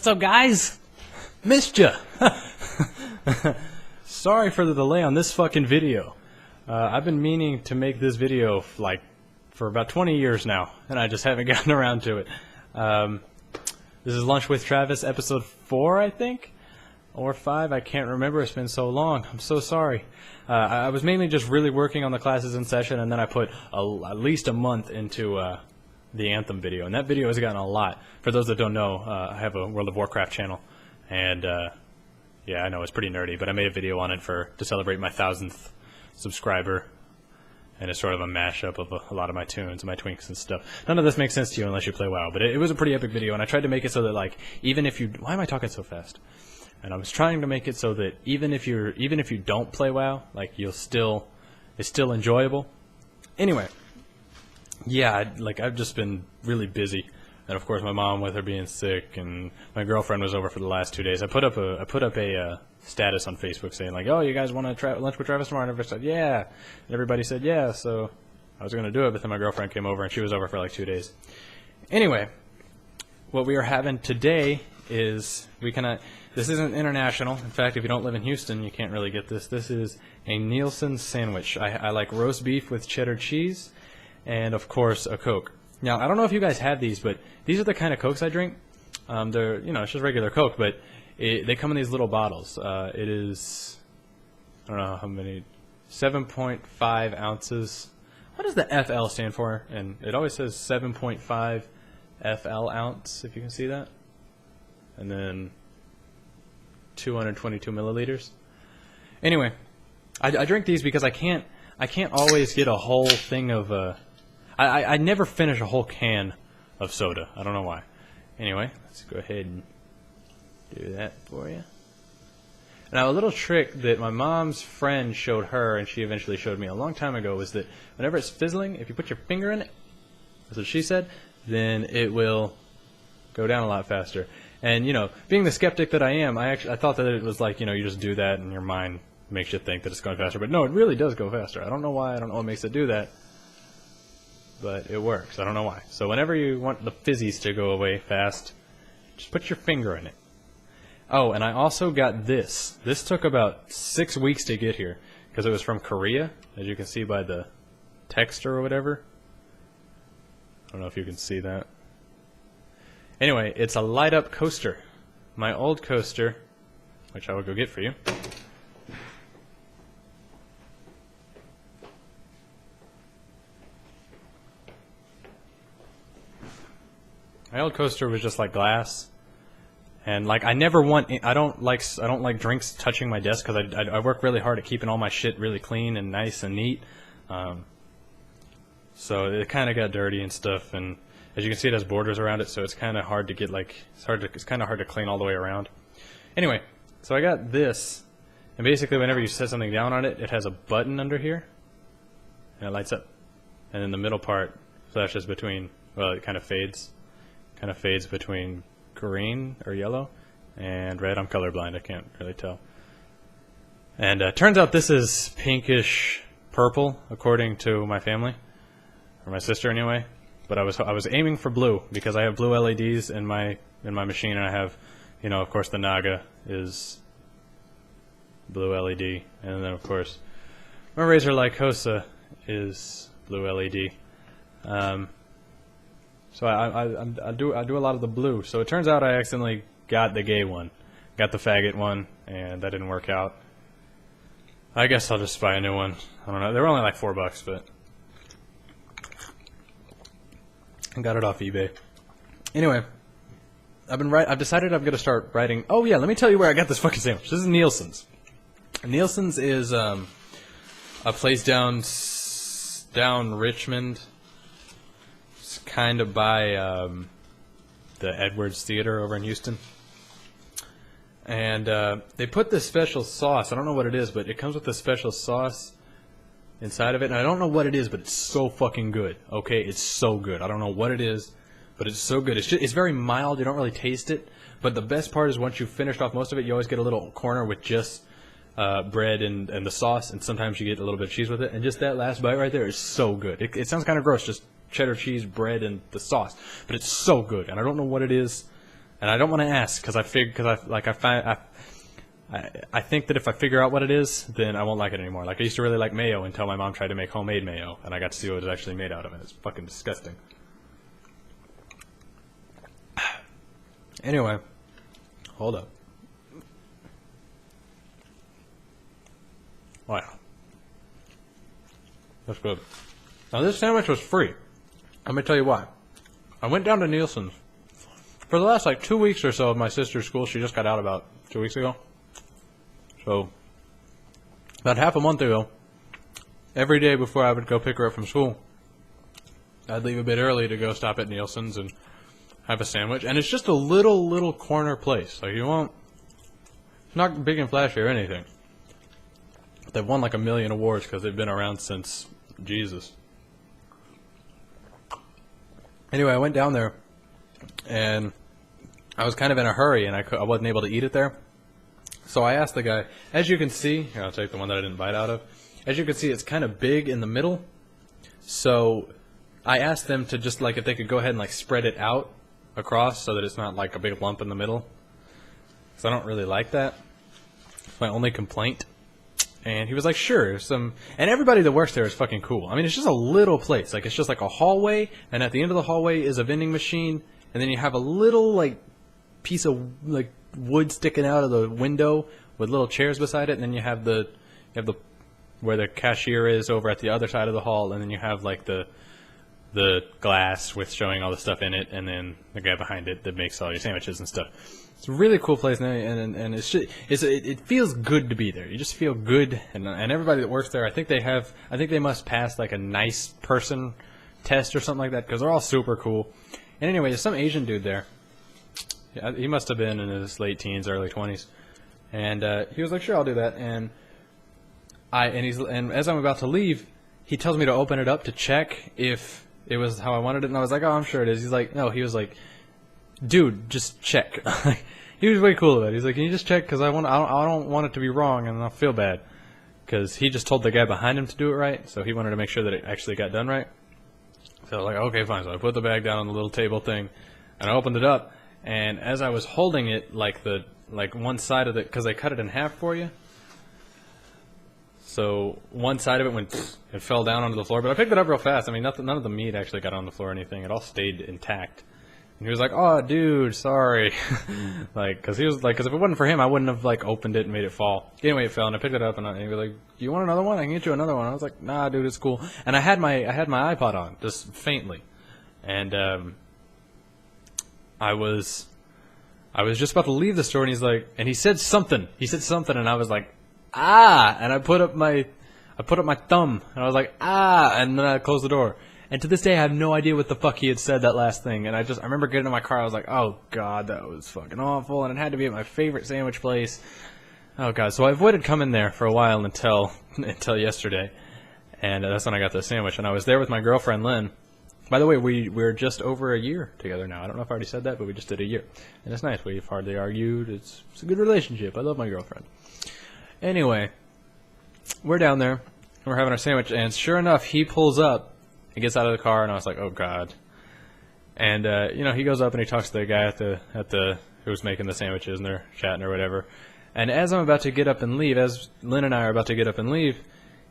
What's up, guys? Missed ya. Sorry for the delay on this fucking video. I've been meaning to make this video for about 20 years now, and I just haven't gotten around to it. This is Lunch with Travis, episode 4, I think? Or 5, I can't remember. It's been so long. I'm so sorry. I was mainly just really working on the classes in session, and then I put at least a month into the Anthem video, and that video has gotten a lot. For those that don't know, I have a World of Warcraft channel, and yeah, I know it's pretty nerdy, but I made a video on it to celebrate my 1,000th subscriber, and it's sort of a mashup of a lot of my tunes and my twinks and stuff. None of this makes sense to you unless you play WoW, but it was a pretty epic video, and I tried to make it so that, like, even if you... Why am I talking so fast? And I was trying to make it so that even if you don't play WoW, like, it's still enjoyable. Anyway, yeah, I've just been really busy, and of course my mom with her being sick, and my girlfriend was over for the last 2 days. I put up a status on Facebook saying, like, oh, you guys want to lunch with Travis tomorrow? And everybody said yeah, and everybody said yeah. So I was gonna do it, but then my girlfriend came over, and she was over for like 2 days. Anyway, what we are having today is this isn't international. In fact, if you don't live in Houston, you can't really get this. This is a Nielsen sandwich. I like roast beef with cheddar cheese, and of course a Coke. Now, I don't know if you guys have these, but these are the kind of Cokes I drink. They're, it's just regular Coke, but they come in these little bottles. It is, I don't know how many, 7.5 ounces. What does the FL stand for? And it always says 7.5 FL ounce, if you can see that. And then 222 milliliters. Anyway, I drink these because I can't always get a whole thing of I never finish a whole can of soda. I don't know why. Anyway, let's go ahead and do that for you. Now, a little trick that my mom's friend showed her, and she eventually showed me a long time ago, was that whenever it's fizzling, if you put your finger in it, that's what she said, then it will go down a lot faster. And, being the skeptic that I am, I thought that it was like, you just do that and your mind makes you think that it's going faster. But no, it really does go faster. I don't know why. I don't know what makes it do that. But it works. I don't know why. So whenever you want the fizzies to go away fast, just put your finger in it. Oh, and I also got this. This took about 6 weeks to get here because it was from Korea, as you can see by the texture or whatever. I don't know if you can see that. Anyway, it's a light-up coaster. My old coaster, which I will go get for you. My old coaster was just like glass, and I don't like drinks touching my desk because I work really hard at keeping all my shit really clean and nice and neat. So it kind of got dirty and stuff, and as you can see, it has borders around it, so it's kind of hard to get it's kind of hard to clean all the way around. Anyway, so I got this, and basically whenever you set something down on it, it has a button under here, and it lights up, and then the middle part flashes between. Well, it kind of fades between green or yellow and red. I'm colorblind, I can't really tell. And turns out this is pinkish purple, according to my family, or my sister anyway. But I was aiming for blue because I have blue LEDs in my machine, and I have, of course, the Naga is blue LED, and then of course my Razer Lycosa is blue LED. So I do a lot of the blue. So it turns out I accidentally got the gay one, got the faggot one, and that didn't work out. I guess I'll just buy a new one. I don't know. They were only like $4, but I got it off eBay. Anyway, I've decided I'm gonna start writing. Oh yeah, let me tell you where I got this fucking sandwich. This is Nielsen's. Nielsen's is a place down Richmond. It's kind of by the Edwards Theater over in Houston. And they put this special sauce. I don't know what it is, but it comes with this special sauce inside of it, and I don't know what it is, but it's so fucking good. Okay, it's so good. I don't know what it is, but it's so good. It's very mild. You don't really taste it, but the best part is once you've finished off most of it, you always get a little corner with just bread and the sauce, and sometimes you get a little bit of cheese with it, and just that last bite right there is so good. It sounds kind of gross, just cheddar cheese, bread, and the sauce, but it's so good, and I don't know what it is. and I don't want to ask because I think that if I figure out what it is, then I won't like it anymore. Like I used to really like mayo until my mom tried to make homemade mayo, and I got to see what it was actually made out of, and it's fucking disgusting. Anyway, hold up. Wow. That's good. Now this sandwich was free. Let me tell you why. I went down to Nielsen's. For the last like 2 weeks or so of my sister's school, she just got out about 2 weeks ago. So, about half a month ago, every day before I would go pick her up from school, I'd leave a bit early to go stop at Nielsen's and have a sandwich. And it's just a little corner place. Like you won't, it's not big and flashy or anything. But they've won like 1 million awards because they've been around since Jesus. Anyway, I went down there, and I was kind of in a hurry, and I wasn't able to eat it there. So I asked the guy, as you can see, here, I'll take the one that I didn't bite out of. As you can see, it's kind of big in the middle. So I asked them to just like, if they could go ahead and like spread it out across so that it's not like a big lump in the middle. Because I don't really like that. It's my only complaint. And he was like, sure. And everybody that works there is fucking cool. I mean, it's just a little place. Like, it's just like a hallway, and at the end of the hallway is a vending machine, and then you have a little, like, piece of, like, wood sticking out of the window with little chairs beside it, and then you have where the cashier is over at the other side of the hall, and then you have, like, the glass with showing all the stuff in it, and then the guy behind it that makes all your sandwiches and stuff. It's a really cool place, and it feels good to be there. You just feel good, and everybody that works there, I think they must pass like a nice person test or something like that, because they're all super cool. And anyway, there's some Asian dude there. Yeah, he must have been in his late teens, early 20s, and he was like, "Sure, I'll do that." And as I'm about to leave, he tells me to open it up to check if it was how I wanted it, and I was like, "Oh, I'm sure it is." He's like, "No," he was like, dude, just check. He was way cool about it. He's like, can you just check? Because I don't want it to be wrong, and I'll feel bad. Because he just told the guy behind him to do it right, so he wanted to make sure that it actually got done right. So I was like, okay, fine. So I put the bag down on the little table thing, and I opened it up. And as I was holding it, like one side of it, because they cut it in half for you. So one side of it went, it fell down onto the floor. But I picked it up real fast. I mean, none of the meat actually got on the floor or anything. It all stayed intact. And he was like, "Oh, dude, sorry." Because if it wasn't for him, I wouldn't have like opened it and made it fall. Anyway, it fell, and I picked it up, and he was like, "Do you want another one? I can get you another one." I was like, "Nah, dude, it's cool." And I had my iPod on just faintly, and I was just about to leave the store, and he said something. And I was like, "Ah!" And I put up my thumb, and I was like, "Ah!" And then I closed the door. And to this day, I have no idea what the fuck he had said that last thing. And I remember getting in my car, I was like, oh god, that was fucking awful. And it had to be at my favorite sandwich place. Oh god, so I avoided coming there for a while until yesterday. And that's when I got the sandwich. And I was there with my girlfriend, Lynn. By the way, we're just over a year together now. I don't know if I already said that, but we just did a year. And it's nice. We've hardly argued. It's a good relationship. I love my girlfriend. Anyway, we're down there. We're having our sandwich. And sure enough, he pulls up. He gets out of the car, and I was like, "Oh God!" And he goes up and he talks to the guy at the who was making the sandwiches, and they're chatting or whatever. And as I'm about to get up and leave, as Lynn and I are about to get up and leave,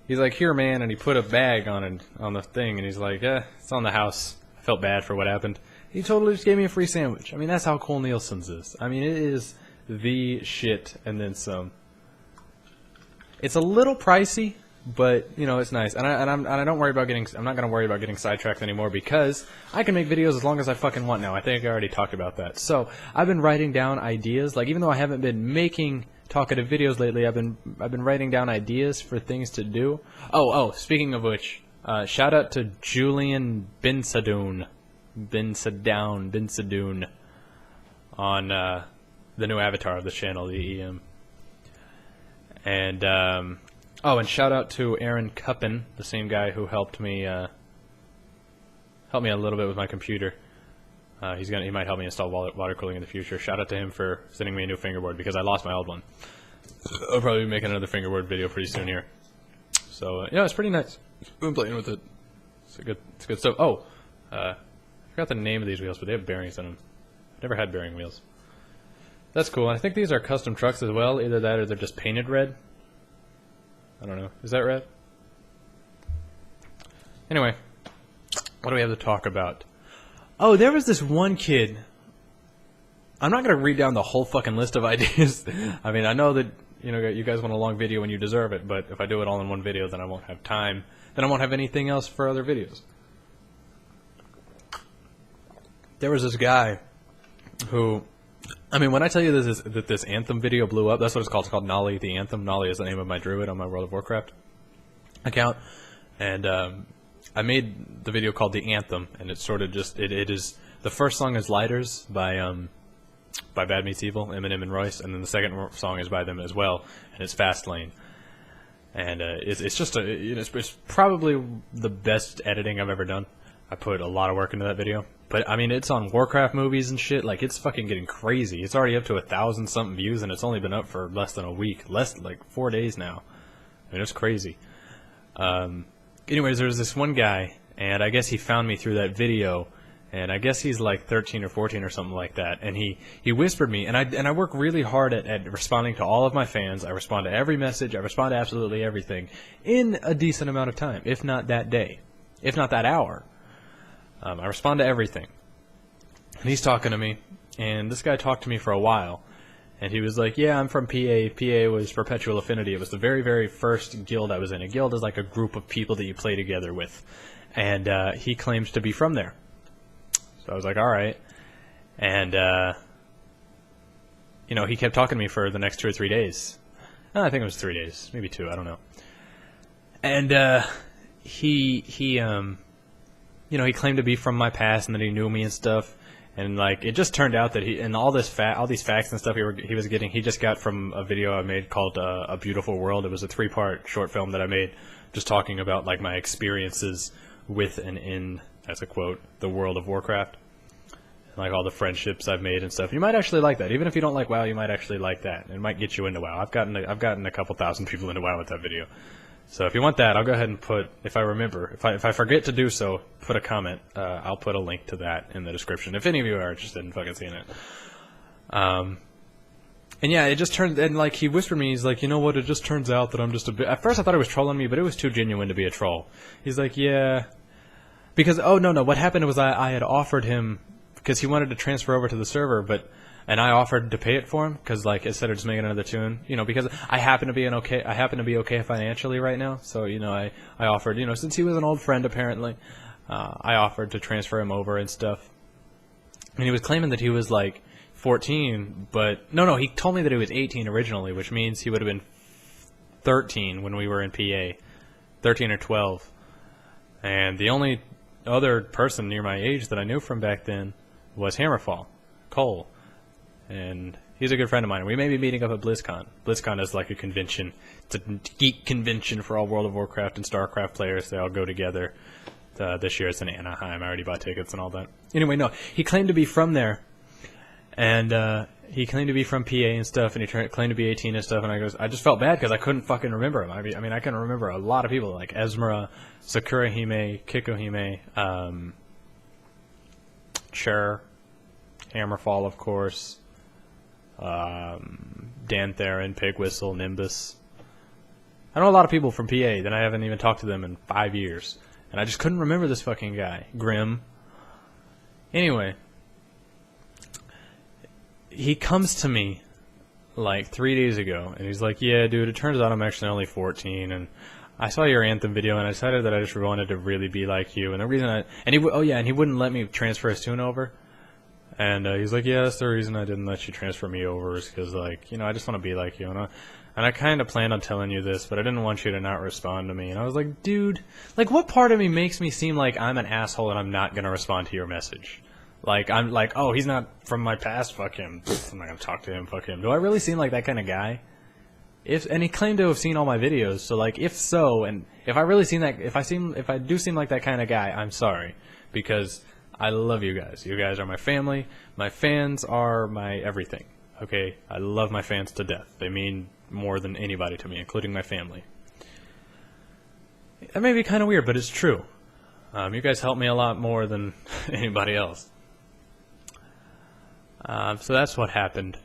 he's like, "Here, man," and he put a bag on the thing, and he's like, "It's on the house." I felt bad for what happened. He totally just gave me a free sandwich. I mean, that's how cool Nielsen's is. I mean, it is the shit, and then some. It's a little pricey. But it's nice, and I don't worry about getting. I'm not gonna worry about getting sidetracked anymore because I can make videos as long as I fucking want now. I think I already talked about that. So I've been writing down ideas. Like even though I haven't been making talkative videos lately, I've been writing down ideas for things to do. Oh, speaking of which, shout out to Julian Bin Sadoun on the new avatar of the channel, the EM, and. Oh, and shout out to Aaron Cuppin, the same guy who helped me a little bit with my computer. He might help me install water cooling in the future. Shout out to him for sending me a new fingerboard because I lost my old one. I'll probably be making another fingerboard video pretty soon here. So it's pretty nice. I've been playing with it. It's good stuff. Oh, I forgot the name of these wheels, but they have bearings on them. I've never had bearing wheels. That's cool. I think these are custom trucks as well. Either that or they're just painted red. I don't know. Is that red? Anyway, what do we have to talk about? Oh, there was this one kid. I'm not going to read down the whole fucking list of ideas. I mean, I know that you guys want a long video and you deserve it, but if I do it all in one video, then I won't have time. Then I won't have anything else for other videos. There was this guy who, I mean, when I tell you that this Anthem video blew up, that's what it's called. It's called Nolly the Anthem. Nolly is the name of my druid on my World of Warcraft account. And I made the video called The Anthem, and it's sort of just, it is, the first song is Lighters by Bad Meets Evil, Eminem and Royce, and then the second song is by them as well, and it's Fast Lane. And it's just it's probably the best editing I've ever done. I put a lot of work into that video. But, I mean, it's on Warcraft movies and shit. Like, it's fucking getting crazy. It's already up to 1,000-something views, and it's only been up for less than a week. Like 4 days now. I mean, it's crazy. Anyways, there's this one guy, and I guess he found me through that video, and I guess he's like 13 or 14 or something like that. And he whispered me, and I work really hard at responding to all of my fans. I respond to every message. I respond to absolutely everything in a decent amount of time, if not that day, if not that hour. I respond to everything. And he's talking to me, and this guy talked to me for a while, and he was like, yeah, I'm from PA. PA was Perpetual Affinity. It was the very, very first guild I was in. A guild is like a group of people that you play together with. And he claims to be from there. So I was like, all right. And, he kept talking to me for the next 2 or 3 days. I think it was 3 days, maybe 2, I don't know. And he claimed to be from my past and that he knew me and stuff. And like, it just turned out that all these facts and stuff he was getting, he just got from a video I made called A Beautiful World. It was a 3-part short film that I made, just talking about like my experiences with and in, as a quote, the world of Warcraft, and like all the friendships I've made and stuff. You might actually like that. Even if you don't like WoW, you might actually like that. It might get you into WoW. I've gotten a couple thousand people into WoW with that video. So if you want that, I'll go ahead and put, if I remember, if I forget to do so, put a comment. I'll put a link to that in the description if any of you are interested in fucking seeing it. And yeah, it just turned, and like he whispered me, he's like, you know what, it just turns out that I'm just a bit, at first I thought he was trolling me, but it was too genuine to be a troll. He's like, yeah, because, oh no, what happened was I had offered him, because he wanted to transfer over to the server, and I offered to pay it for him, because like instead of just making another tune, because I happen to be okay financially right now, so I offered, since he was an old friend apparently, I offered to transfer him over and stuff, and he was claiming that he was like 14, but no, he told me that he was 18 originally, which means he would have been 13 when we were in PA, 13 or 12, and the only other person near my age that I knew from back then was Hammerfall, Cole. And he's a good friend of mine. We may be meeting up at BlizzCon. BlizzCon is like a convention. It's a geek convention for all World of Warcraft and StarCraft players. They all go together. This year it's in Anaheim. I already bought tickets and all that. Anyway, no. He claimed to be from there. And he claimed to be from PA and stuff. And he claimed to be 18 and stuff. And I just felt bad because I couldn't fucking remember him. I mean, I can remember a lot of people like Ezmra, Sakura Hime, Kiko Hime, Cher, Hammerfall, of course. Dan Theron, Pig Whistle, Nimbus. I know a lot of people from PA that I haven't even talked to them in 5 years. And I just couldn't remember this fucking guy. Grim. Anyway. He comes to me like 3 days ago and he's like, yeah dude, it turns out I'm actually only 14 and I saw your Anthem video and I decided that I just wanted to really be like you, and the reason he wouldn't let me transfer his tune over. And he's like, yeah, that's the reason I didn't let you transfer me over, is because, like, I just want to be like you. And I kind of planned on telling you this, but I didn't want you to not respond to me. And I was like, dude, like, what part of me makes me seem like I'm an asshole and I'm not going to respond to your message? Like, I'm like, oh, he's not from my past, fuck him. I'm not going to talk to him, fuck him. Do I really seem like that kind of guy? And he claimed to have seen all my videos, so, like, if so, and if I really seem that, if I do seem like that kind of guy, I'm sorry. Because I love you guys. You guys are my family. My fans are my everything. Okay? I love my fans to death. They mean more than anybody to me, including my family. That may be kind of weird, but it's true. You guys help me a lot more than anybody else. So that's what happened.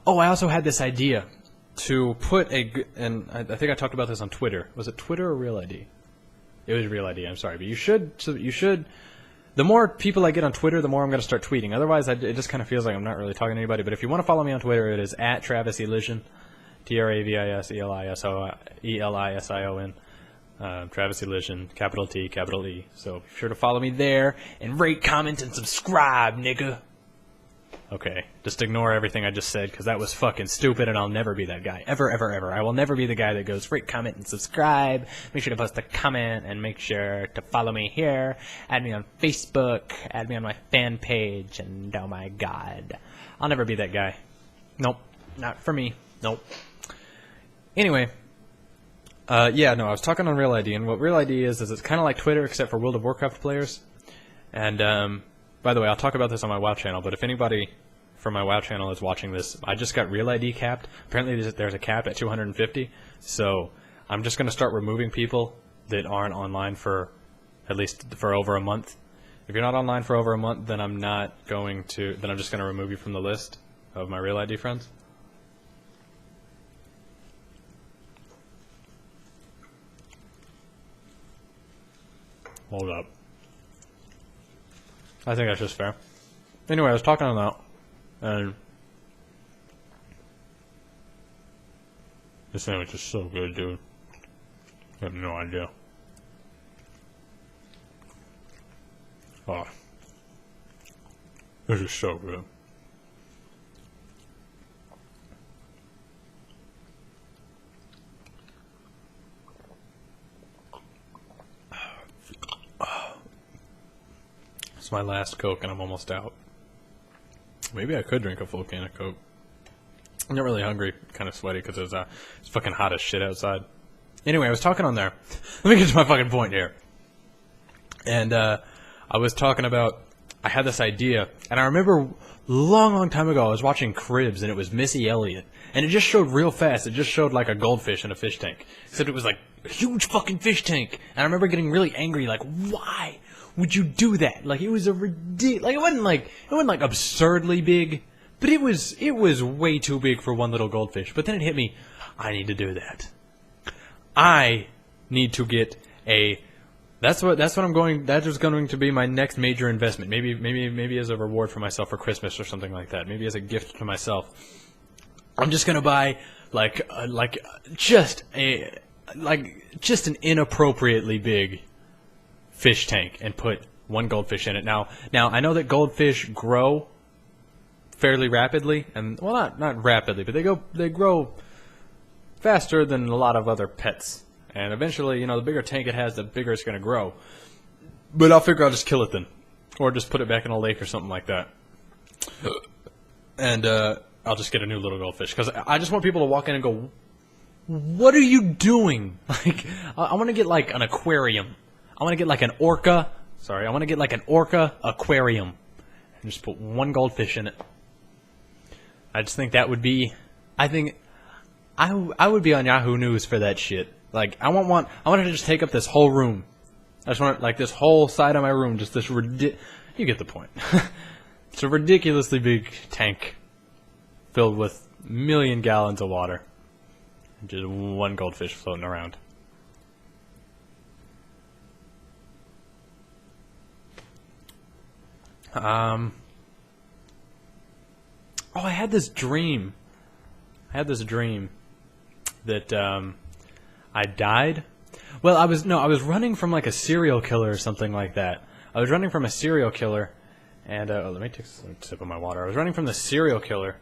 Oh, I also had this idea to put and I think I talked about this on Twitter. Was it Twitter or Real ID? It was Real ID. I'm sorry, but you should. The more people I get on Twitter, the more I'm going to start tweeting. Otherwise, it just kind of feels like I'm not really talking to anybody. But if you want to follow me on Twitter, it is at Travis Elision, TravisElision, Travis Elision, capital T, capital E. So be sure to follow me there and rate, comment, and subscribe, nigga. Okay, just ignore everything I just said because that was fucking stupid and I'll never be that guy. Ever, ever, ever. I will never be the guy that goes rate, comment, and subscribe. Make sure to post a comment and make sure to follow me here. Add me on Facebook. Add me on my fan page. And oh my god. I'll never be that guy. Nope. Not for me. Nope. Anyway. Yeah, no, I was talking on Real ID, and what Real ID is it's kind of like Twitter except for World of Warcraft players. And, by the way, I'll talk about this on my WoW channel, but if anybody from my WoW channel is watching this, I just got Real ID capped. Apparently there's a cap at 250, so I'm just going to start removing people that aren't online for at least for over a month. If you're not online for over a month, then I'm just going to remove you from the list of my Real ID friends. Hold up. I think that's just fair. Anyway, I was talking on that, and this sandwich is so good, dude. I have no idea. Oh, this is so good. It's my last Coke and I'm almost out. Maybe I could drink a full can of Coke. I'm not really hungry, kind of sweaty because it's fucking hot as shit outside. Anyway, I was talking on there. Let me get to my fucking point here. And I was talking about, I had this idea, and I remember long time ago I was watching Cribs and it was Missy Elliott. And it just showed real fast, it just showed like a goldfish in a fish tank. Except it was like a huge fucking fish tank. And I remember getting really angry, like, why would you do that? Like, it was a it wasn't like absurdly big, but it was way too big for one little goldfish. But then it hit me, I need to do that. I need to get that is going to be my next major investment. Maybe as a reward for myself for Christmas or something like that. Maybe as a gift to myself. I'm just going to buy just an inappropriately big fish tank and put one goldfish in it. Now I know that goldfish grow fairly rapidly, and well, not rapidly, but they grow faster than a lot of other pets. And eventually, the bigger tank it has, the bigger it's going to grow. But I'll figure I'll just kill it then, or just put it back in a lake or something like that. And I'll just get a new little goldfish because I just want people to walk in and go, "What are you doing?" Like, I want to get like an aquarium. I want to get like an orca. Sorry, I want to get like an orca aquarium and just put one goldfish in it. I just think that would be. I think I would be on Yahoo News for that shit. Like, I want to just take up this whole room. I just want like this whole side of my room, just this you get the point. It's a ridiculously big tank filled with 1,000,000 gallons of water. Just one goldfish floating around. Oh, I had this dream. That I died. Well, I was running from like a serial killer or something like that. I was running from a serial killer, and let me take a sip of my water. I was running from the serial killer,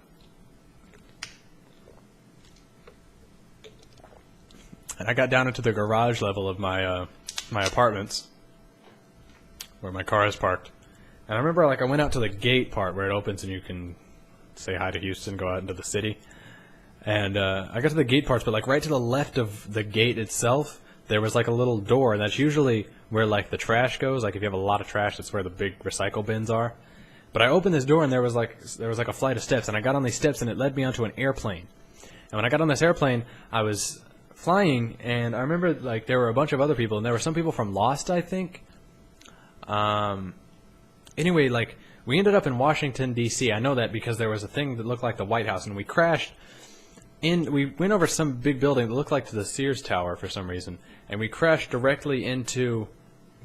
and I got down into the garage level of my my apartments, where my car is parked. And I remember, like, I went out to the gate part where it opens and you can say hi to Houston, go out into the city. And I got to the gate parts, but like right to the left of the gate itself, there was like a little door, and that's usually where like the trash goes. Like if you have a lot of trash, that's where the big recycle bins are. But I opened this door and there was like a flight of steps, and I got on these steps and it led me onto an airplane. And when I got on this airplane, I was flying, and I remember like there were a bunch of other people, and there were some people from Lost, I think. Anyway, like We ended up in Washington, D.C. I know that because there was a thing that looked like the White House, and we crashed we went over some big building that looked like the Sears Tower for some reason, and we crashed directly into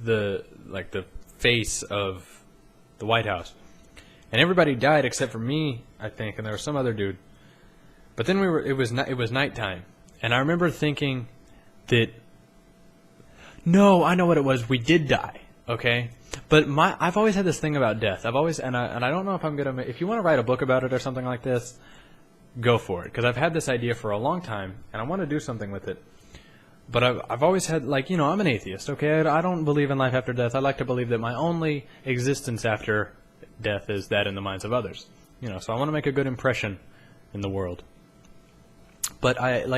the face of the White House. And everybody died except for me, I think, and there was some other dude. But then it was nighttime, and I remember thinking that, no, I know what it was. We did die, okay? But I've always had this thing about death. I've always, and I don't know if I'm gonna. If you want to write a book about it or something like this, go for it. Because I've had this idea for a long time, and I want to do something with it. But I've always had, like, I'm an atheist, okay? I don't believe in life after death. I like to believe that my only existence after death is that in the minds of others. So I want to make a good impression in the world. But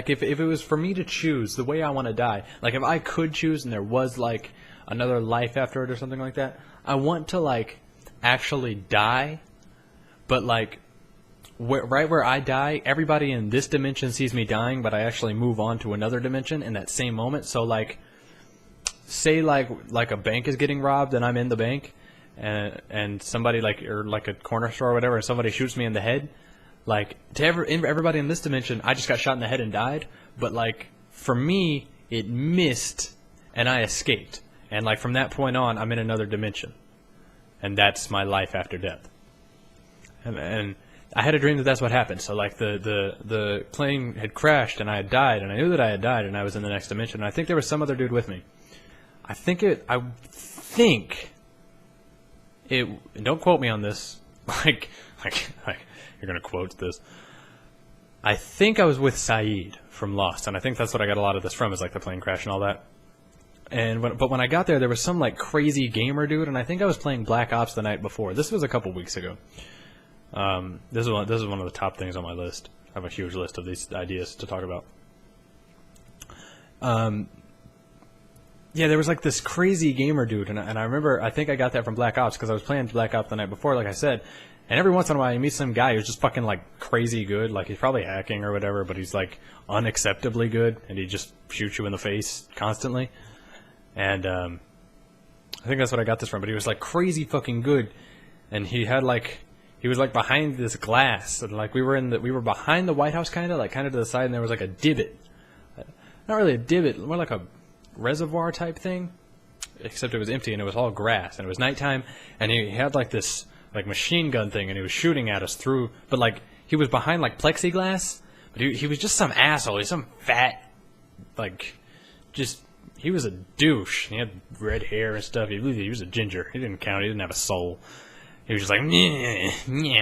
if it was for me to choose the way I want to die, like if I could choose and there was like another life after it or something like that, I want to like actually die, but like right where I die, everybody in this dimension sees me dying, but I actually move on to another dimension in that same moment. So like, say like a bank is getting robbed and I'm in the bank, and somebody or like a corner store or whatever, and somebody shoots me in the head. Like, to everybody in this dimension, I just got shot in the head and died. But, like, for me, it missed, and I escaped. And, like, from that point on, I'm in another dimension. And that's my life after death. And I had a dream that that's what happened. So, like, the plane had crashed, and I had died, and I knew that I had died, and I was in the next dimension. And I think there was some other dude with me. I think don't quote me on this. Like, you're going to quote this. I think I was with Saeed from Lost, and I think that's what I got a lot of this from, is like the plane crash and all that. But when I got there was some like crazy gamer dude, and I think I was playing Black Ops the night before. This was a couple weeks ago. This is one of the top things on my list. I have a huge list of these ideas to talk about. Yeah, there was like this crazy gamer dude, and I remember, I think I got that from Black Ops because I was playing Black Ops the night before, like I said. And every once in a while you meet some guy who's just fucking like crazy good, like he's probably hacking or whatever, but he's like unacceptably good, and he just shoots you in the face constantly. And I think that's what I got this from, but he was like crazy fucking good, and he was like behind this glass, and like we were behind the White House kind of to the side, and there was like a divot. Not really a divot, more like a reservoir type thing, except it was empty and it was all grass, and it was nighttime, and he had like this like machine gun thing, and he was shooting at us through, but like he was behind like plexiglass, but he was just some asshole. He's some fat, like, just, he was a douche. He had red hair and stuff. He was a ginger. He didn't count. He didn't have a soul. He was just like, yeah,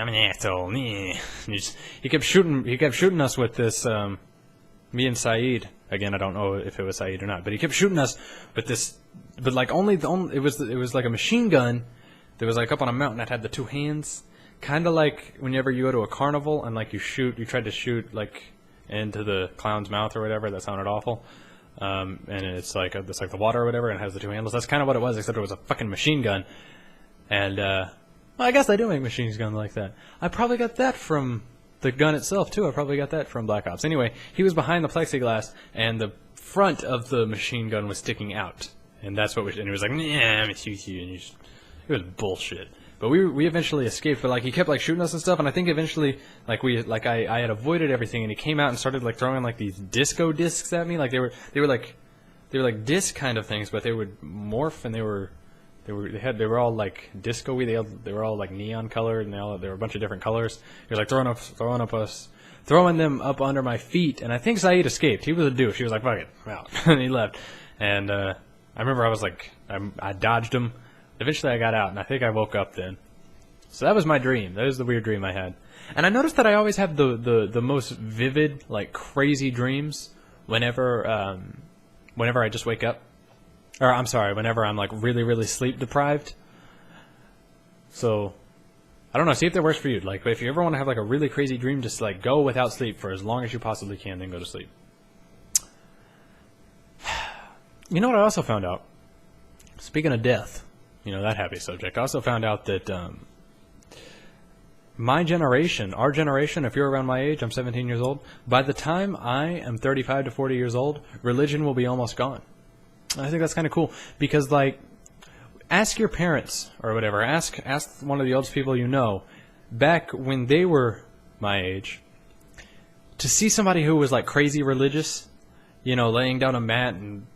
I'm an asshole. He kept shooting us with this. Me and Saeed. Again, I don't know if it was Saeed or not, but he kept shooting us with this. But like it was like a machine gun. There was like up on a mountain that had the two hands, kind of like whenever you go to a carnival and like you tried to shoot like into the clown's mouth or whatever. That sounded awful. And it's like the water or whatever, and it has the two handles. That's kind of what it was, except it was a fucking machine gun. And well, I guess they do make machine guns like that. I probably got that from the gun itself too. I probably got that from Black Ops. Anyway, he was behind the plexiglass, and the front of the machine gun was sticking out, and that's what and he was like, "Yeah, I'm gonna shoot you," and it was bullshit. But we eventually escaped. But like he kept like shooting us and stuff, and I think eventually I had avoided everything, and he came out and started like throwing like these disco discs at me. Like they were like disc kind of things, but they would morph, and they were all like disco-y. They were all like neon colored, and they were a bunch of different colors. He was like throwing them up under my feet, and I think Saeed escaped. He was a douche. He was like, "Fuck it, I'm out," and he left. And I remember I was like, I dodged him. Eventually I got out, and I think I woke up then. So that was my dream. That was the weird dream I had. And I noticed that I always have the most vivid, like, crazy dreams whenever I just wake up. Or, I'm sorry, whenever I'm, like, really, really sleep deprived. So, I don't know. See if that works for you. Like, if you ever want to have, like, a really crazy dream, just, like, go without sleep for as long as you possibly can, then go to sleep. You know what I also found out? Speaking of death. That happy subject. I also found out that my generation, our generation, if you're around my age, I'm 17 years old, by the time I am 35 to 40 years old, religion will be almost gone. And I think that's kind of cool because, like, ask your parents or whatever. Ask one of the oldest people you know, back when they were my age, to see somebody who was like crazy religious, you know, laying down a mat and,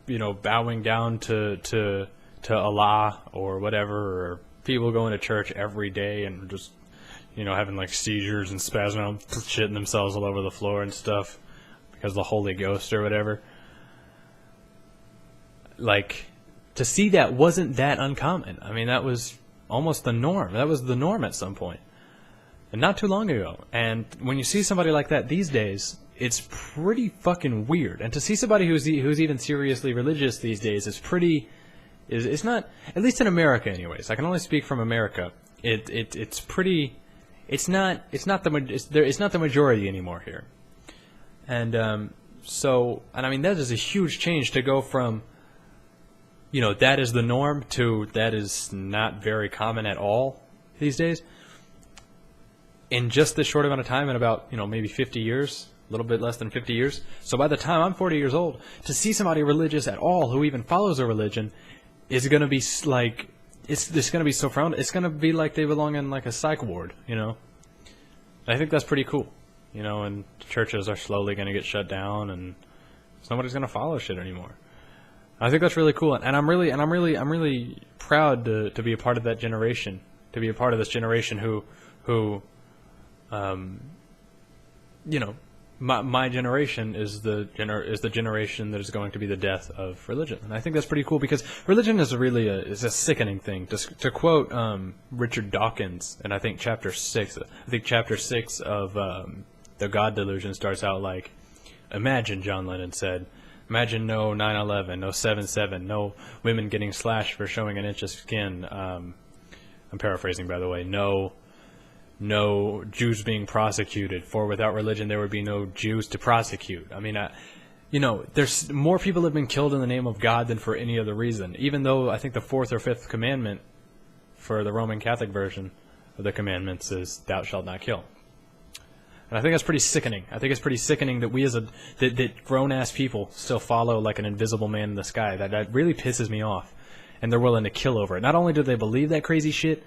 you know, bowing down to Allah or whatever, or people going to church every day and just, you know, having like seizures and spasming out, shitting themselves all over the floor and stuff because of the Holy Ghost or whatever. Like, to see that wasn't that uncommon. I mean, that was almost the norm. That was the norm at some point. And not too long ago. And when you see somebody like that these days, it's pretty fucking weird. And to see somebody who's even seriously religious these days is pretty... It's not... At least in America, anyways. I can only speak from America. It's pretty... It's not the majority anymore here. And so... And I mean, that is a huge change to go from... You know, that is the norm to that is not very common at all these days. In just this short amount of time, in about, you know, maybe 50 years, a little bit less than 50 years. So by the time I'm 40 years old, to see somebody religious at all who even follows a religion is going to be like, it's going to be so frowned. It's going to be like they belong in like a psych ward, you know. And I think that's pretty cool, you know. And churches are slowly going to get shut down, and nobody's going to follow shit anymore. I think that's really cool, and I'm really proud to be a part of that generation, to be a part of this generation who, you know, my generation is the generation that is going to be the death of religion, and I think that's pretty cool because religion is really a sickening thing. To quote Richard Dawkins, and I think chapter 6 of The God Delusion starts out like, imagine, John Lennon said. Imagine no 9/11, no 7/7, no women getting slashed for showing an inch of skin. I'm paraphrasing, by the way. No Jews being prosecuted. For without religion, there would be no Jews to prosecute. I mean, you know, there's more people have been killed in the name of God than for any other reason. Even though I think the 4th or 5th commandment for the Roman Catholic version of the commandments is "Thou shalt not kill." And I think that's pretty sickening. I think it's pretty sickening that we that grown-ass people still follow like an invisible man in the sky. That really pisses me off. And they're willing to kill over it. Not only do they believe that crazy shit,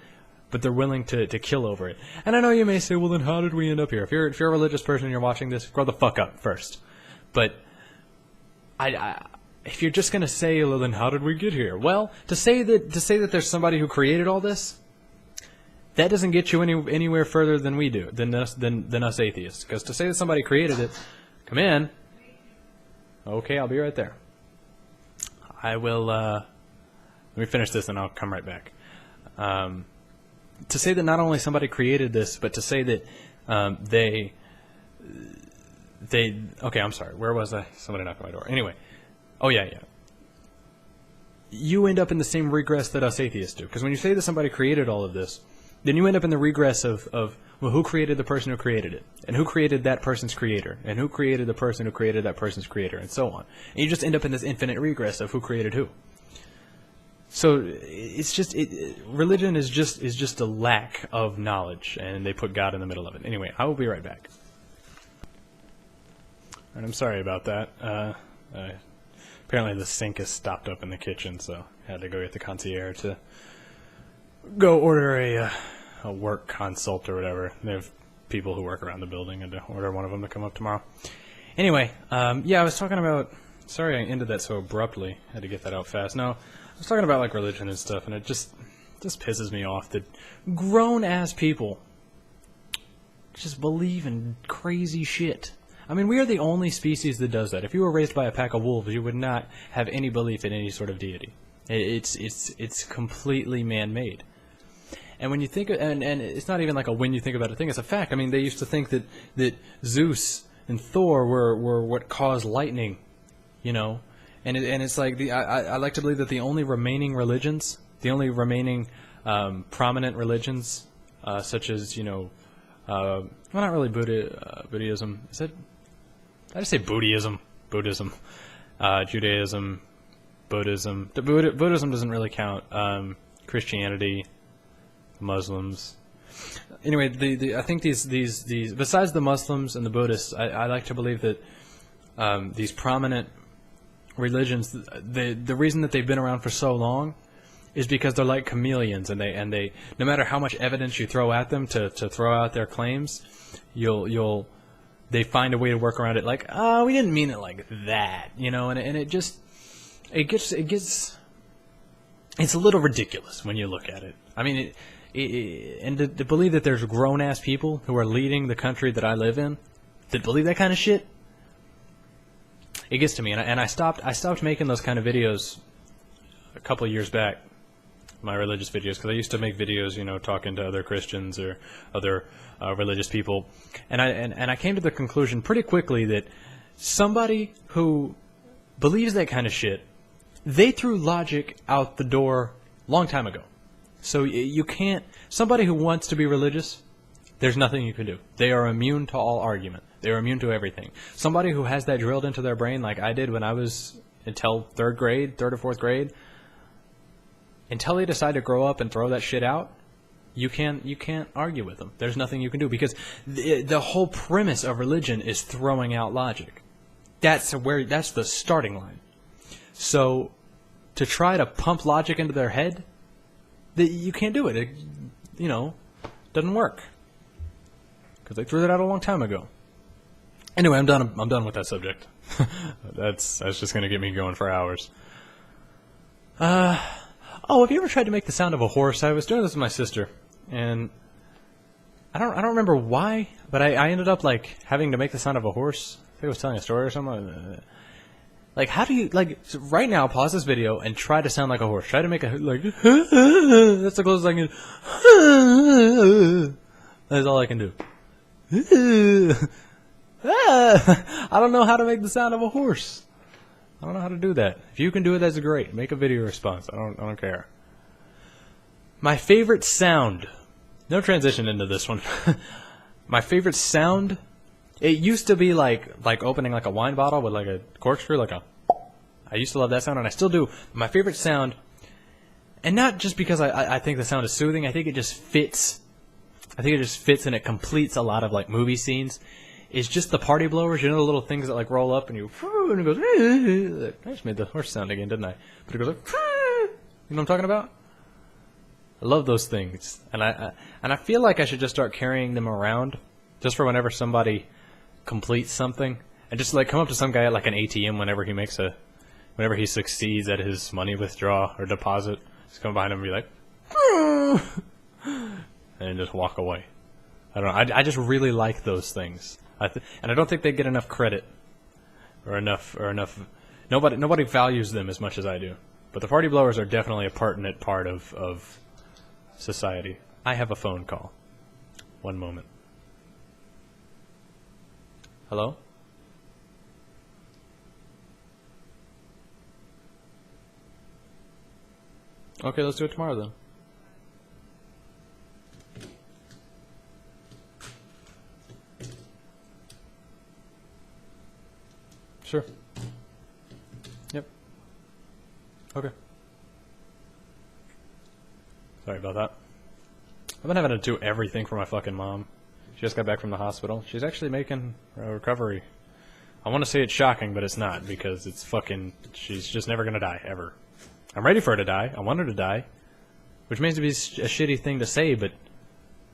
but they're willing to kill over it. And I know you may say, well, then how did we end up here? If you're a religious person and you're watching this, grow the fuck up first. But if you're just going to say, well, then how did we get here? Well, to say that there's somebody who created all this, that doesn't get you anywhere further than we do, than us atheists. Because to say that somebody created it, come in. Okay, I'll be right there. I will, let me finish this and I'll come right back. To say that not only somebody created this, but to say that they, okay, I'm sorry, where was I? Somebody knocked on my door. Anyway, oh yeah. You end up in the same regress that us atheists do. Because when you say that somebody created all of this, then you end up in the regress of well, who created the person who created it? And who created that person's creator? And who created the person who created that person's creator? And so on. And you just end up in this infinite regress of who created who. So it's just religion is just a lack of knowledge, and they put God in the middle of it. Anyway, I will be right back. And I'm sorry about that. Apparently the sink is stopped up in the kitchen, so I had to go get the concierge to go order a work consult or whatever. They have people who work around the building, and to order one of them to come up tomorrow. Anyway, yeah, I was talking about. Sorry, I ended that so abruptly. I had to get that out fast. No, I was talking about like religion and stuff, and it just pisses me off that grown ass people just believe in crazy shit. I mean, we are the only species that does that. If you were raised by a pack of wolves, you would not have any belief in any sort of deity. It's completely man-made. And when you think, and it's not even like a when you think about it thing, it's a fact. I mean, they used to think that Zeus and Thor were what caused lightning, you know? And it's like, I like to believe that the only remaining religions, the only remaining prominent religions, such as, you know, well, not really Buddhism. Is it? I just say Buddhism. Buddhism. Judaism. Buddhism. Buddhism doesn't really count. Christianity. Muslims. Anyway, I think these besides the Muslims and the Buddhists, I like to believe that these prominent religions, the reason that they've been around for so long is because they're like chameleons, and they no matter how much evidence you throw at them to throw out their claims, they find a way to work around it. Like, oh, we didn't mean it like that, you know, and it gets it's a little ridiculous when you look at it. I mean, and to believe that there's grown-ass people who are leading the country that I live in that believe that kind of shit, it gets to me. And I stopped making those kind of videos a couple of years back, my religious videos, because I used to make videos, you know, talking to other Christians or other religious people, and I came to the conclusion pretty quickly that somebody who believes that kind of shit, they threw logic out the door long time ago. So you can't, somebody who wants to be religious, there's nothing you can do. They are immune to all argument. They are immune to everything. Somebody who has that drilled into their brain like I did when I was until third or fourth grade, until they decide to grow up and throw that shit out, you can't argue with them. There's nothing you can do, because the whole premise of religion is throwing out logic. That's the starting line. So to try to pump logic into their head, you can't do it. It, you know, doesn't work, because they threw that out a long time ago. Anyway, I'm done with that subject. That's just gonna get me going for hours. Oh, have you ever tried to make the sound of a horse? I was doing this with my sister, and I don't remember why, but I ended up like having to make the sound of a horse. I think I was telling a story or something. Like, how do you, like, so right now, pause this video and try to sound like a horse. Try to make a, like, that's the closest I can do. That's all I can do. I don't know how to make the sound of a horse. I don't know how to do that. If you can do it, that's great. Make a video response. I don't care. My favorite sound. No transition into this one. My favorite sound. It used to be like opening like a wine bottle with like a corkscrew, I used to love that sound, and I still do. My favorite sound, and not just because I think the sound is soothing. I think it just fits. I think it just fits, and it completes a lot of like movie scenes. It's just the party blowers, you know, the little things that like roll up and and it goes. I just made the horse sound again, didn't I? But it goes like, you know what I'm talking about? I love those things, and I feel like I should just start carrying them around, just for whenever somebody completes something, and just like come up to some guy at like an ATM whenever he succeeds at his money withdrawal or deposit, just come behind him and be like, and just walk away. I don't know. I just really like those things, and I don't think they get enough credit or enough. Nobody values them as much as I do. But the party blowers are definitely a pertinent part of society. I have a phone call. One moment. Hello? Okay, let's do it tomorrow then. Sure. Yep. Okay. Sorry about that. I've been having to do everything for my fucking mom. She just got back from the hospital. She's actually making a recovery. I want to say it's shocking, but it's not, because it's fucking... She's just never going to die, ever. I'm ready for her to die. I want her to die. Which means to be a shitty thing to say, but...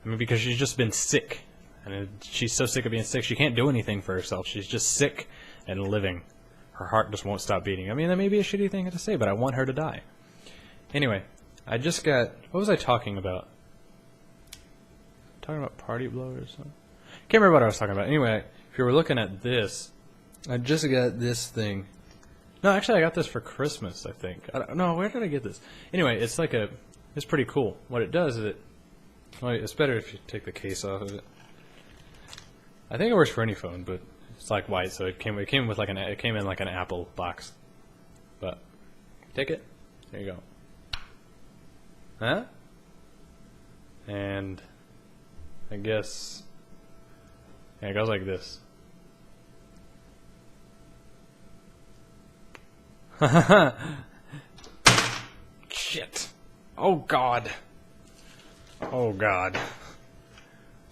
I mean, because she's just been sick. And she's so sick of being sick, she can't do anything for herself. She's just sick and living. Her heart just won't stop beating. I mean, that may be a shitty thing to say, but I want her to die. Anyway, I just got... What was I talking about? Talking about party blowers? Can't remember what I was talking about. Anyway, if you were looking at this, I just got this thing. No, actually, I got this for Christmas, I think. I don't know, where did I get this? Anyway, it's like a... It's pretty cool. What it does is it... Well, it's better if you take the case off of it. I think it works for any phone, but it's like white, so it came with like it came in like an Apple box. But take it. There you go. Huh? And I guess yeah, it goes like this. Shit. Oh God. Oh God.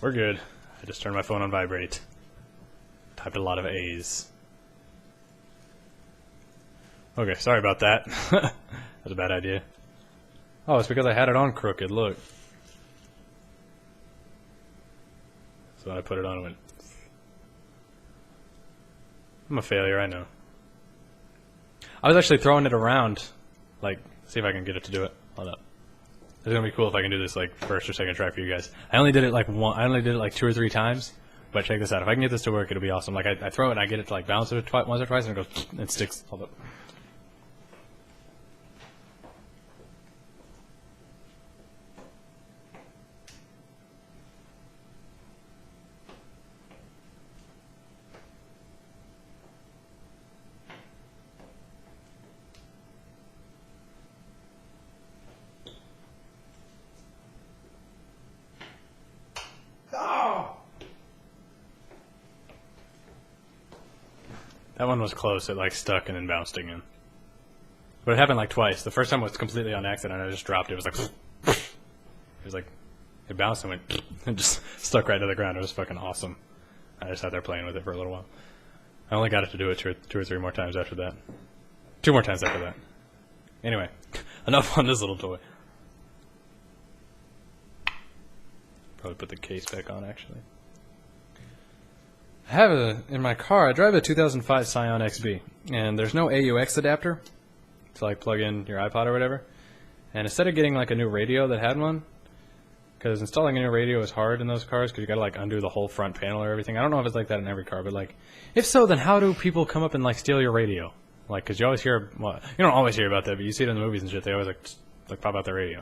We're good. I just turned my phone on vibrate. Typed a lot of A's. Okay, sorry about that. That's a bad idea. Oh, it's because I had it on crooked, look. So when I put it on, it went... I'm a failure, I know. I was actually throwing it around, like, see if I can get it to do it. Hold up. It's gonna be cool if I can do this, like, first or second try for you guys. I only did it like 2 or 3 times, but check this out. If I can get this to work, it'll be awesome. Like, I throw it and I get it to, like, bounce it once or twice, and it goes, and sticks. Hold up. That one was close. It like stuck and then bounced again. But it happened like twice. The first time was completely on accident. I just dropped it. It was like, it bounced and went, and just stuck right to the ground. It was fucking awesome. I just sat there playing with it for a little while. I only got it to do it two or three more times after that. 2 more times after that. Anyway, enough on this little toy. Probably put the case back on, actually. I have in my car, I drive a 2005 Scion XB, and there's no AUX adapter to like plug in your iPod or whatever. And instead of getting like a new radio that had one, because installing a new radio is hard in those cars because you gotta like undo the whole front panel or everything. I don't know if it's like that in every car, but like, if so, then how do people come up and like steal your radio? Like, because you always hear, well, you don't always hear about that, but you see it in the movies and shit. They always like pop out their radio.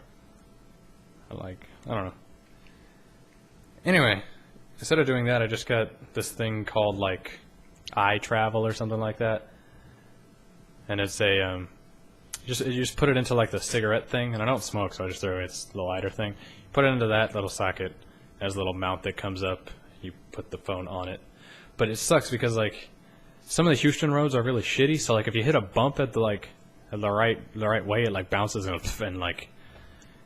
Like, I don't know. Anyway. Instead of doing that, I just got this thing called, like, iTravel or something like that. And it's a, you just put it into, like, the cigarette thing. And I don't smoke, so I just throw it. It's the lighter thing. You put it into that little socket. There's a little mount that comes up. You put the phone on it. But it sucks because, like, some of the Houston roads are really shitty. So, like, if you hit a bump at the, like, the right way, it, like, bounces and like,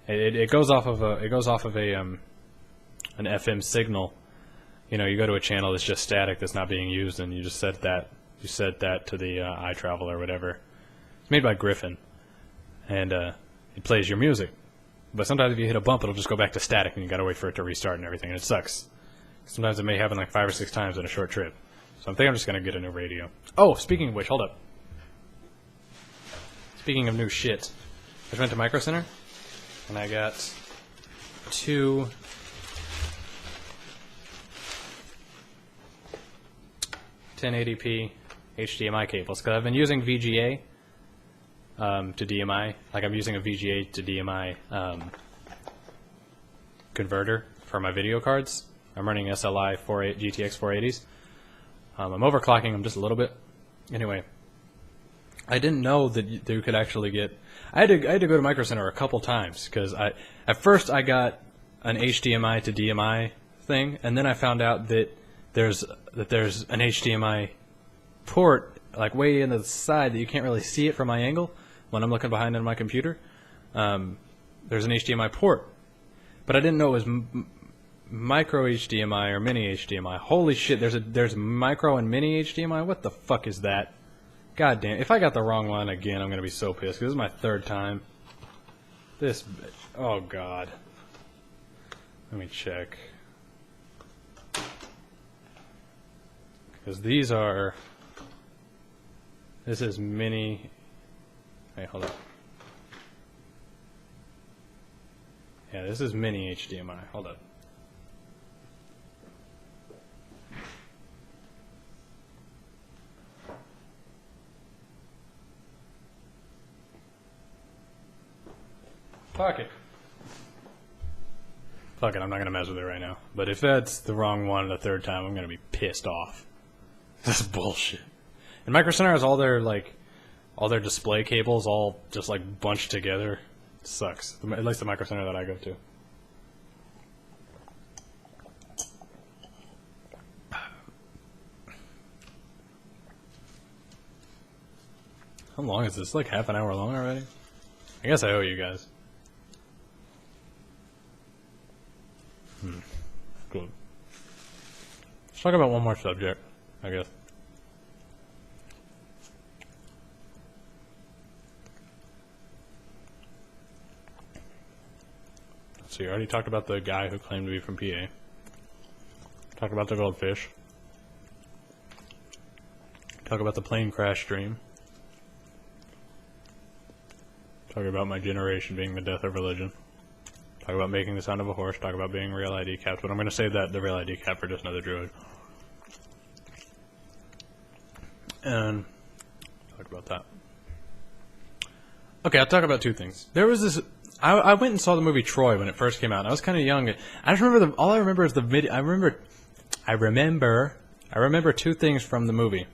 it goes off of an FM signal. You know, you go to a channel that's just static, that's not being used, and you just set that to the iTravel or whatever. It's made by Griffin, and it plays your music. But sometimes if you hit a bump, it'll just go back to static, and you gotta wait for it to restart and everything, and it sucks. Sometimes it may happen like 5 or 6 times in a short trip. So I think I'm just gonna get a new radio. Oh, speaking of which, hold up. Speaking of new shit, I just went to Micro Center, and I got 2 1080p HDMI cables because I've been using VGA to DMI. Like I'm using a VGA to DMI converter for my video cards. I'm running SLI GTX 480s. I'm overclocking them just a little bit. Anyway, I didn't know that you could actually get. I had to go to Micro Center a couple times because at first I got an HDMI to DMI thing, and then I found out that there's an HDMI port like way into the side that you can't really see it from my angle when I'm looking behind on my computer. There's an HDMI port, but I didn't know it was micro HDMI or mini HDMI. Holy shit! There's micro and mini HDMI. What the fuck is that? God damn! If I got the wrong one again, I'm gonna be so pissed. 'Cause this is my 3rd time. Oh god. Let me check. Because this is mini, wait, hold up. Yeah, this is mini HDMI, hold up. Fuck it. Fuck it, I'm not going to mess with it right now. But if that's the wrong one the 3rd time, I'm going to be pissed off. This is bullshit. And Micro Center has all their display cables all just like bunched together. It sucks. At least the Micro Center that I go to. How long is this? Like half an hour long already? I guess I owe you guys. Cool. Let's talk about one more subject, I guess. So you already talked about the guy who claimed to be from PA. Talked about the goldfish. Talk about the plane crash dream. Talk about my generation being the death of religion. Talk about making the sound of a horse. Talk about being real ID capped. But I'm going to save the real ID cap for just another druid. And talk about that. Okay, I'll talk about two things. There was this... I went and saw the movie Troy when it first came out. And I was kind of young. I just remember all I remember is the video. I remember two things from the movie.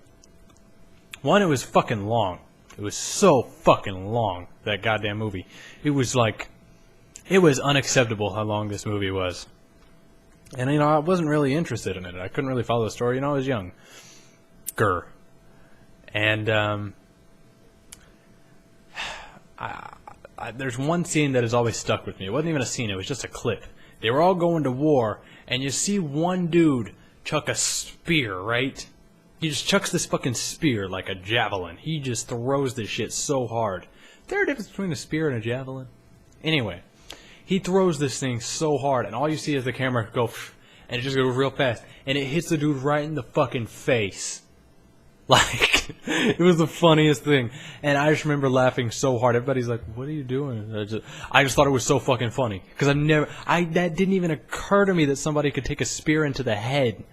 One, it was fucking long. It was so fucking long, that goddamn movie. It was like... It was unacceptable how long this movie was. And, you know, I wasn't really interested in it. I couldn't really follow the story. You know, I was young. Grr. And, there's one scene that has always stuck with me. It wasn't even a scene. It was just a clip. They were all going to war, and you see one dude chuck a spear, right? He just chucks this fucking spear like a javelin. He just throws this shit so hard. Is there a difference between a spear and a javelin? Anyway, he throws this thing so hard, and all you see is the camera go, and it just goes real fast, and it hits the dude right in the fucking face. Like, it was the funniest thing. And I just remember laughing so hard. Everybody's like, what are you doing? I just thought it was so fucking funny. Because that didn't even occur to me that somebody could take a spear into the head.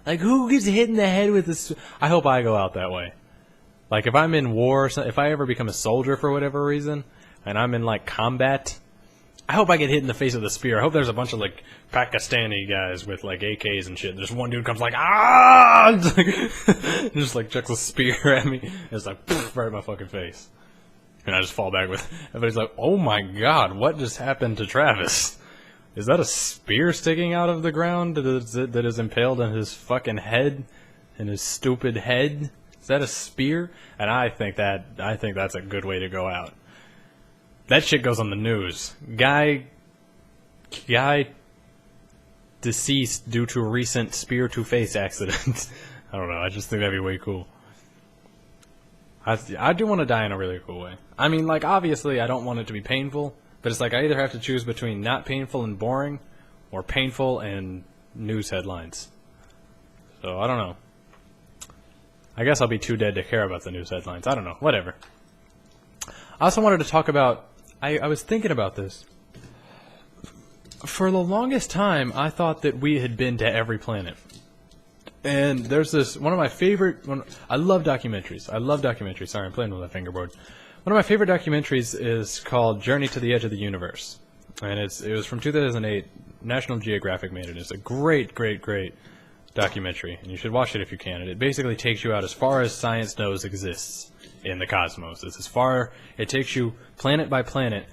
Like, who gets hit in the head with this? I hope I go out that way. Like, if I'm in war, if I ever become a soldier for whatever reason, and I'm in, like, combat, I hope I get hit in the face with a spear. I hope there's a bunch of, like, Pakistani guys with, like, AKs and shit. And just one dude comes like, ah! Just, like, chucks a spear at me. And it's like, poof, right in my fucking face. And I just fall back with, everybody's like, oh my god, what just happened to Travis? Is that a spear sticking out of the ground that is impaled in his fucking head? In his stupid head? Is that a spear? And I think that's a good way to go out. That shit goes on the news. Guy deceased due to a recent spear-to-face accident. I don't know, I just think that'd be way cool. I do want to die in a really cool way. I mean, like, obviously I don't want it to be painful, but it's like I either have to choose between not painful and boring, or painful and news headlines. So, I don't know. I guess I'll be too dead to care about the news headlines. I don't know, whatever. I also wanted to talk about... I was thinking about this. For the longest time, I thought that we had been to every planet. And there's this, one of my favorite, I love documentaries. Sorry, I'm playing with my fingerboard. One of my favorite documentaries is called Journey to the Edge of the Universe. And it was from 2008. National Geographic made it. It's a great, great, great documentary. And you should watch it if you can. And it basically takes you out as far as science knows exists in the cosmos. It takes you planet by planet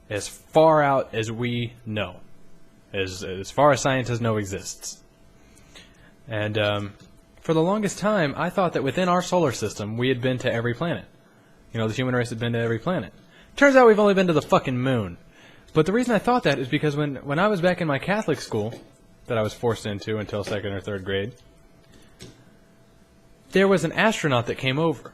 as far out as we know. As far as scientists know exists. And for the longest time, I thought that within our solar system, we had been to every planet. You know, the human race had been to every planet. Turns out we've only been to the fucking moon. But the reason I thought that is because when I was back in my Catholic school, that I was forced into until 2nd or 3rd grade, there was an astronaut that came over.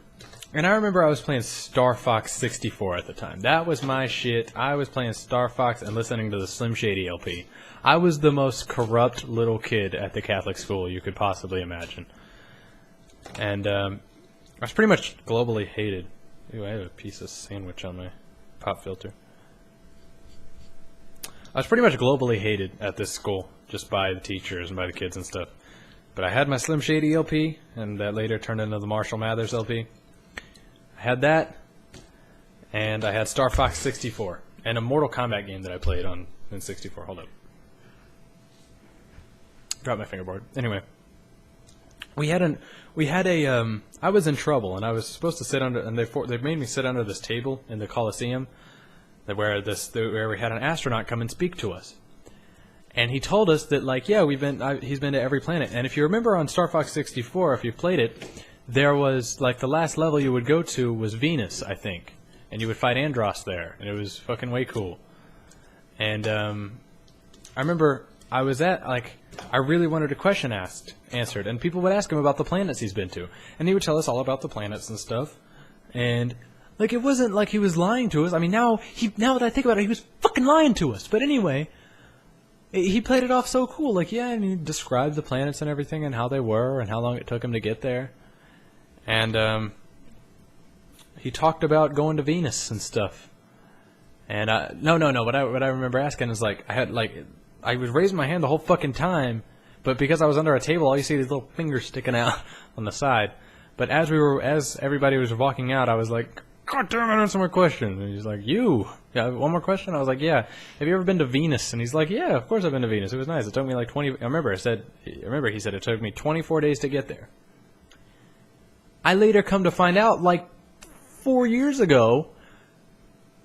And I remember I was playing Star Fox 64 at the time. That was my shit. I was playing Star Fox and listening to the Slim Shady LP. I was the most corrupt little kid at the Catholic school you could possibly imagine. And I was pretty much globally hated. Ooh, I have a piece of sandwich on my pop filter. I was pretty much globally hated at this school, just by the teachers and by the kids and stuff. But I had my Slim Shady LP, and that later turned into the Marshall Mathers LP. I had that, and I had Star Fox 64, and a Mortal Kombat game that I played in 64. Hold up. Dropped my fingerboard. Anyway, I was in trouble, and I was supposed to sit under, and they made me sit under this table in the Coliseum, where we had an astronaut come and speak to us. And he told us that, like, yeah, he's been to every planet. And if you remember on Star Fox 64, if you played it, there was, like, the last level you would go to was Venus, I think. And you would fight Andros there. And it was fucking way cool. And, I remember I was I really wanted a question answered. And people would ask him about the planets he's been to. And he would tell us all about the planets and stuff. And, like, it wasn't like he was lying to us. I mean, now that I think about it, he was fucking lying to us. But anyway, he played it off so cool. Like, yeah, and he described the planets and everything and how they were and how long it took him to get there. And he talked about going to Venus and stuff. And no. What I remember asking is like I was raising my hand the whole fucking time, but because I was under a table, all you see is these little fingers sticking out on the side. But as everybody was walking out, I was like, God damn it, I have some more questions. And he's like, yeah, one more question? I was like, yeah. Have you ever been to Venus? And he's like, yeah, of course I've been to Venus. It was nice. It took me like 20. I remember he said it took me 24 days to get there. I later come to find out, like 4 years ago,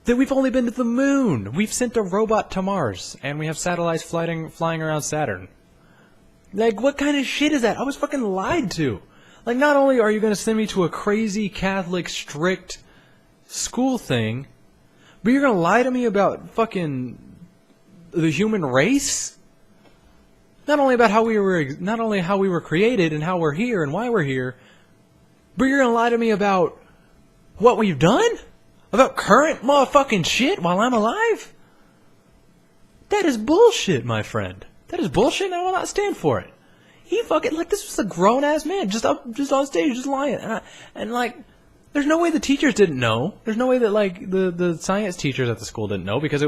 that we've only been to the moon. We've sent a robot to Mars, and we have satellites flying around Saturn. Like, what kind of shit is that? I was fucking lied to. Like, not only are you going to send me to a crazy Catholic strict school thing, but you're going to lie to me about fucking the human race? Not only about how we were created and how we're here and why we're here, but you're going to lie to me about what we've done? About current motherfucking shit while I'm alive? That is bullshit, my friend. That is bullshit, and I will not stand for it. He fucking, like, this was a grown-ass man, just on stage, just lying. And like, there's no way the teachers didn't know. There's no way that, like, the science teachers at the school didn't know, because it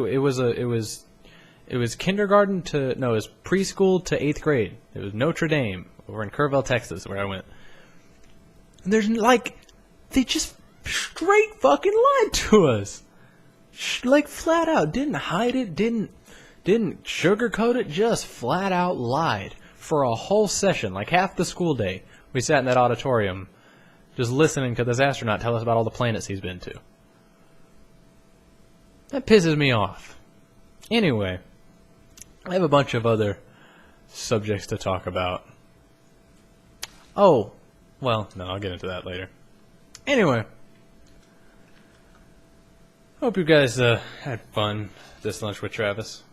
was kindergarten to, no, it was preschool to 8th grade. It was Notre Dame, over in Kerrville, Texas, where I went. And there's, like, they just straight fucking lied to us. Like, flat out. Didn't hide it, didn't sugarcoat it, just flat out lied. For a whole session, like half the school day, we sat in that auditorium just listening to this astronaut tell us about all the planets he's been to. That pisses me off. Anyway, I have a bunch of other subjects to talk about. Oh, well, no, I'll get into that later. Anyway, hope you guys had fun this lunch with Travis.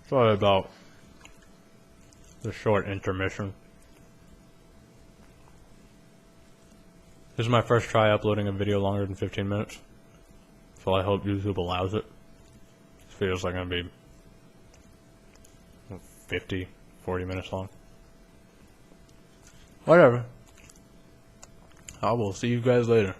Sorry about the short intermission. This is my first try uploading a video longer than 15 minutes, so I hope YouTube allows it. This video's like going to be 50, 40 minutes long. Whatever. I will see you guys later.